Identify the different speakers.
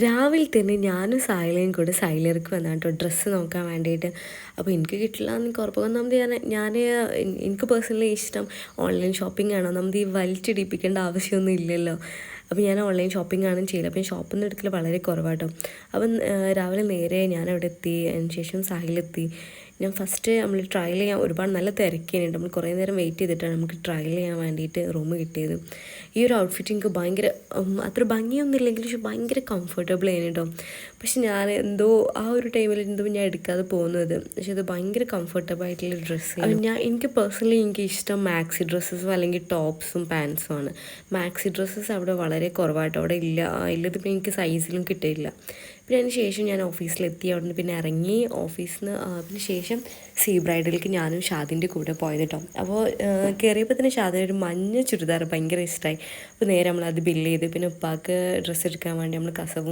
Speaker 1: രാവിലെ തന്നെ ഞാനും സായിലയും കൂടെ സൈലർക്ക് വന്നാണ് കേട്ടോ ഡ്രസ്സ് നോക്കാൻ വേണ്ടിയിട്ട്. അപ്പോൾ എനിക്ക് കിട്ടില്ല എന്ന് എനിക്ക് ഉറപ്പ്. ഒന്നാമത് എനിക്ക് പേഴ്സണലി ഇഷ്ടം ഓൺലൈൻ ഷോപ്പിംഗ് ആണ്. ഒന്നാമത് ഈ വലിച്ചിടിപ്പിക്കേണ്ട ആവശ്യമൊന്നും ഇല്ലല്ലോ. അപ്പോൾ ഞാൻ ഓൺലൈൻ ഷോപ്പിംഗ് ആണ് ചെയ്യല്. അപ്പോൾ ഷോപ്പിൽ നിന്ന് എടുക്കൽ വളരെ കുറവാട്ടോ. അപ്പം രാവിലെ നേരെ ഞാൻ അവിടെ എത്തി. അതിന് ശേഷം സാഹിലെത്തി. ഞാൻ ഫസ്റ്റ് നമ്മൾ ട്രയൽ ചെയ്യാൻ ഒരുപാട് നല്ല തിരക്കേനുണ്ട്. നമ്മൾ കുറേ നേരം വെയിറ്റ് ചെയ്തിട്ടാണ് നമുക്ക് ട്രയൽ ചെയ്യാൻ വേണ്ടിയിട്ട് റൂം കിട്ടിയത്. ഈ ഒരു ഔട്ട്ഫിറ്റ് എനിക്ക് ഭയങ്കര അത്ര ഭംഗിയൊന്നും ഇല്ലെങ്കിലും പക്ഷെ ഭയങ്കര കംഫർട്ടബിൾ ആയിരുന്നു കേട്ടോ. പക്ഷെ ഞാൻ എന്തോ ആ ഒരു ടൈമിൽ എന്തോ ഞാൻ എടുക്കാതെ പോകുന്നത്. പക്ഷെ അത് ഭയങ്കര കംഫർട്ടബിൾ ആയിട്ടുള്ള ഡ്രസ്സ്. എനിക്ക് പേഴ്സണലി എനിക്ക് ഇഷ്ടം മാക്സി ഡ്രസ്സസും അല്ലെങ്കിൽ ടോപ്സും പാൻസും ആണ്. മാക്സി ഡ്രസ്സസ് അവിടെ വളരെ കുറവായിട്ടോ. അവിടെ ഇല്ലതിപ്പോൾ എനിക്ക് സൈസിലും കിട്ടിയില്ല. പിന്നെ അതിന് ശേഷം ഞാൻ ഓഫീസിലെത്തി. അവിടെ നിന്ന് പിന്നെ ഇറങ്ങി ഓഫീസിൽ നിന്ന്. അതിന് ശേഷം സീ ബ്രൈഡലിലേക്ക് ഞാനും ഷാദിൻ്റെ കൂടെ പോയത് കേട്ടോ. അപ്പോൾ കയറിയപ്പോൾ തന്നെ ഷാദിന് ഒരു മഞ്ഞ ചുരിദാർ ഭയങ്കര ഇഷ്ടമായി. അപ്പോൾ നേരെ നമ്മളത് ബില്ല് ചെയ്ത് പിന്നെ ഉപ്പാക്ക് ഡ്രസ്സ് എടുക്കാൻ വേണ്ടി നമ്മൾ കസവും